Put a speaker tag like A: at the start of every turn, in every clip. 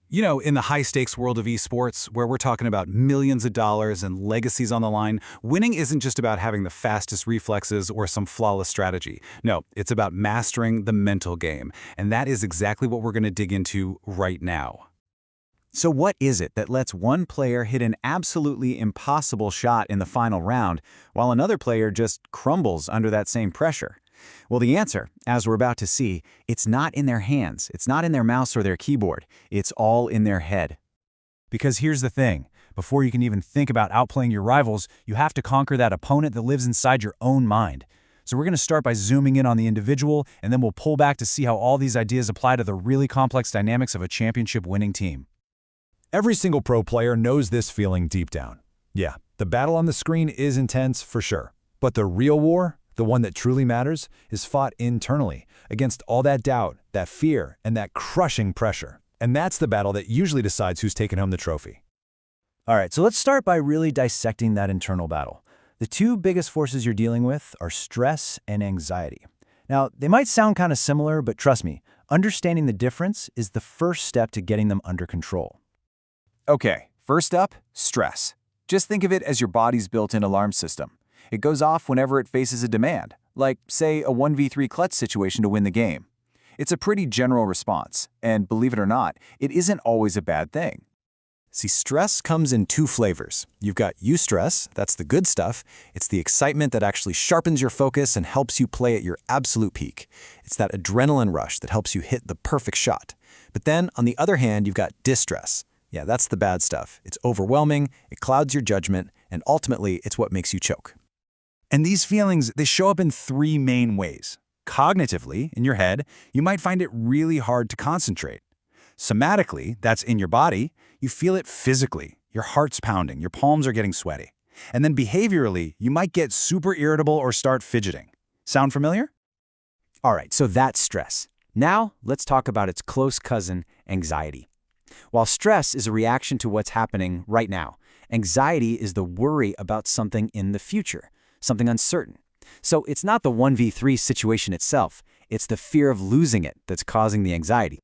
A: You know, in the high-stakes world of esports, where we're talking about millions of dollars and legacies on the line, winning isn't just about having the fastest reflexes or some flawless strategy. No, it's about mastering the mental game, and that is exactly what we're going to dig into right now.
B: So what is it that lets one player hit an absolutely impossible shot in the final round, while another player just crumbles under that same pressure? Well, the answer, as we're about to see, it's not in their hands, it's not in their mouse or their keyboard, it's all in their head. Because here's the thing, before you can even think about outplaying your rivals, you have to conquer that opponent that lives inside your own mind. So we're going to start by zooming in on the individual, and then we'll pull back to see how all these ideas apply to the really complex dynamics of a championship-winning team.
C: Every single pro player knows this feeling deep down. Yeah, the battle on the screen is intense for sure, but the real war, the one that truly matters, is fought internally, against all that doubt, that fear, and that crushing pressure. And that's the battle that usually decides who's taking home the trophy.
B: All right, so let's start by really dissecting that internal battle. The two biggest forces you're dealing with are stress and anxiety. Now, they might sound kind of similar, but trust me, understanding the difference is the first step to getting them under control. Okay, first up, stress. Just think of it as your body's built-in alarm system. It goes off whenever it faces a demand, like, say, a 1v3 clutch situation to win the game. It's a pretty general response, and believe it or not, it isn't always a bad thing. See, stress comes in two flavors. You've got eustress, that's the good stuff. It's the excitement that actually sharpens your focus and helps you play at your absolute peak. It's that adrenaline rush that helps you hit the perfect shot. But then, on the other hand, you've got distress. Yeah, that's the bad stuff. It's overwhelming, it clouds your judgment, and ultimately, it's what makes you choke. And these feelings, they show up in three main ways. Cognitively, in your head, you might find it really hard to concentrate. Somatically, that's in your body, you feel it physically. Your heart's pounding, your palms are getting sweaty. And then behaviorally, you might get super irritable or start fidgeting. Sound familiar? All right, so that's stress. Now, let's talk about its close cousin, anxiety. While stress is a reaction to what's happening right now, anxiety is the worry about something in the future, something uncertain. So it's not the 1v3 situation itself, it's the fear of losing it that's causing the anxiety.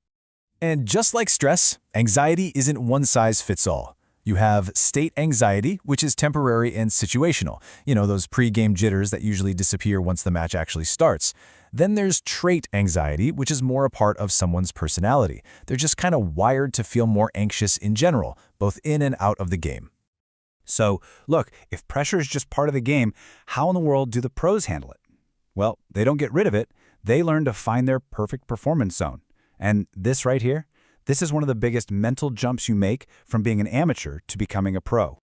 C: And just like stress, anxiety isn't one size fits all. You have state anxiety, which is temporary and situational. You know, those pre-game jitters that usually disappear once the match actually starts. Then there's trait anxiety, which is more a part of someone's personality. They're just kind of wired to feel more anxious in general, both in and out of the game. So, look, if pressure is just part of the game, how in the world do the pros handle it? Well, they don't get rid of it. They learn to find their perfect performance zone. And this right here, this is one of the biggest mental jumps you make from being an amateur to becoming a pro.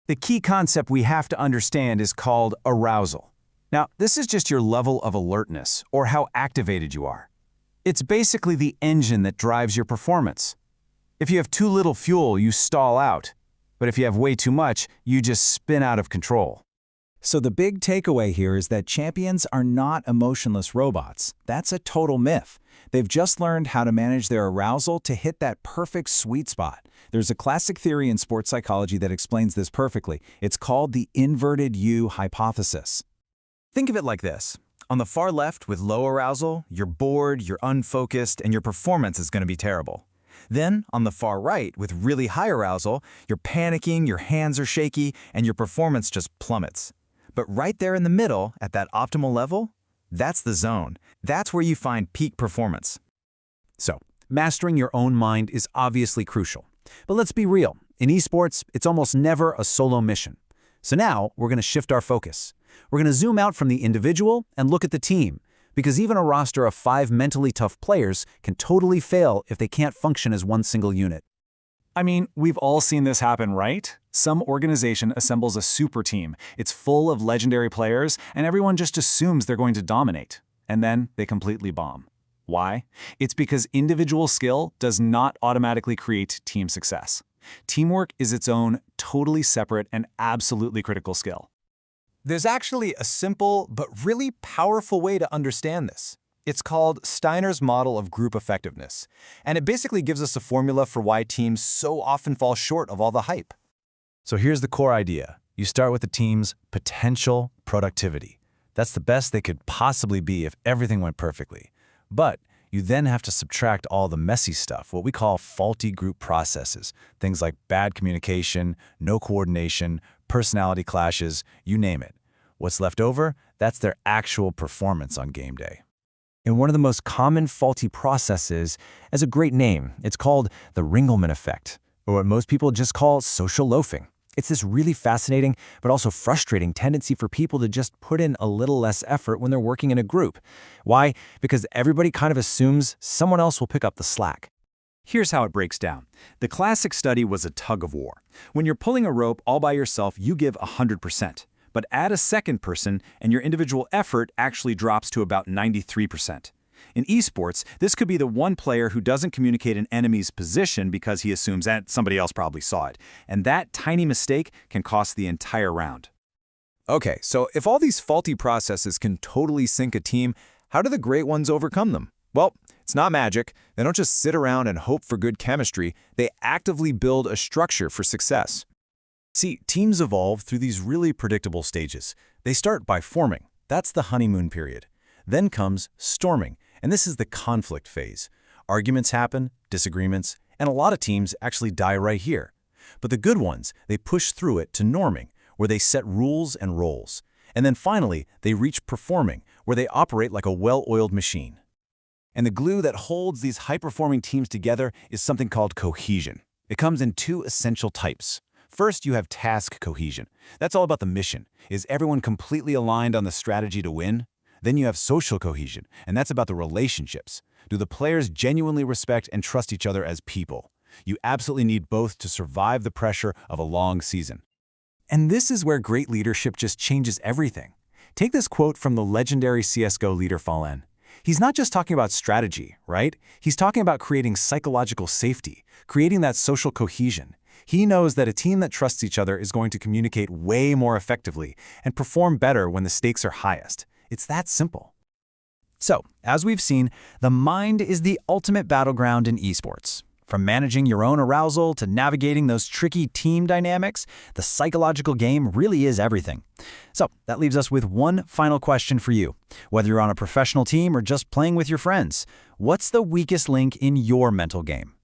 B: The key concept we have to understand is called arousal. Now, this is just your level of alertness, or how activated you are. It's basically the engine that drives your performance. If you have too little fuel, you stall out. But if you have way too much, you just spin out of control. So the big takeaway here is that champions are not emotionless robots. That's a total myth. They've just learned how to manage their arousal to hit that perfect sweet spot. There's a classic theory in sports psychology that explains this perfectly. It's called the inverted U hypothesis. Think of it like this. On the far left, with low arousal, you're bored, you're unfocused, and your performance is going to be terrible. Then, on the far right, with really high arousal, you're panicking, your hands are shaky, and your performance just plummets. But right there in the middle, at that optimal level, that's the zone. That's where you find peak performance. So, mastering your own mind is obviously crucial. But let's be real. In esports, it's almost never a solo mission. So now, we're going to shift our focus. We're going to zoom out from the individual and look at the team, because even a roster of 5 mentally tough players can totally fail if they can't function as one single unit.
D: I mean, we've all seen this happen, right? Some organization assembles a super team. It's full of legendary players, and everyone just assumes they're going to dominate. And then they completely bomb. Why? It's because individual skill does not automatically create team success. Teamwork is its own, totally separate and absolutely critical skill.
C: There's actually a simple but really powerful way to understand this. It's called Steiner's model of group effectiveness, and it basically gives us a formula for why teams so often fall short of all the hype. So here's the core idea. You start with the team's potential productivity. That's the best they could possibly be if everything went perfectly. But You then have to subtract all the messy stuff, what we call faulty group processes, things like bad communication, no coordination, personality clashes, you name it. What's left over? That's their actual performance on game day.
B: And one of the most common faulty processes has a great name. It's called the Ringelmann effect, or what most people just call social loafing. It's this really fascinating but also frustrating tendency for people to just put in a little less effort when they're working in a group. Why? Because everybody kind of assumes someone else will pick up the slack.
D: Here's how it breaks down. The classic study was a tug of war. When you're pulling a rope all by yourself, you give 100%. But add a second person, and your individual effort actually drops to about 93%. In esports, this could be the one player who doesn't communicate an enemy's position because he assumes that somebody else probably saw it. And that tiny mistake can cost the entire round.
C: Okay, so if all these faulty processes can totally sink a team, how do the great ones overcome them? Well, it's not magic. They don't just sit around and hope for good chemistry. They actively build a structure for success. See, teams evolve through these really predictable stages. They start by forming. That's the honeymoon period. Then comes storming, and this is the conflict phase. Arguments happen, disagreements, and a lot of teams actually die right here. But the good ones, they push through it to norming, where they set rules and roles. And then finally, they reach performing, where they operate like a well-oiled machine. And the glue that holds these high-performing teams together is something called cohesion. It comes in two essential types. First, you have task cohesion. That's all about the mission. Is everyone completely aligned on the strategy to win? Then you have social cohesion, and that's about the relationships. Do the players genuinely respect and trust each other as people? You absolutely need both to survive the pressure of a long season.
D: And this is where great leadership just changes everything. Take this quote from the legendary CSGO leader Fallen. He's not just talking about strategy, right? He's talking about creating psychological safety, creating that social cohesion. He knows that a team that trusts each other is going to communicate way more effectively and perform better when the stakes are highest. It's that simple.
B: So, as we've seen, the mind is the ultimate battleground in esports. From managing your own arousal to navigating those tricky team dynamics, the psychological game really is everything. So, that leaves us with one final question for you. Whether you're on a professional team or just playing with your friends, what's the weakest link in your mental game?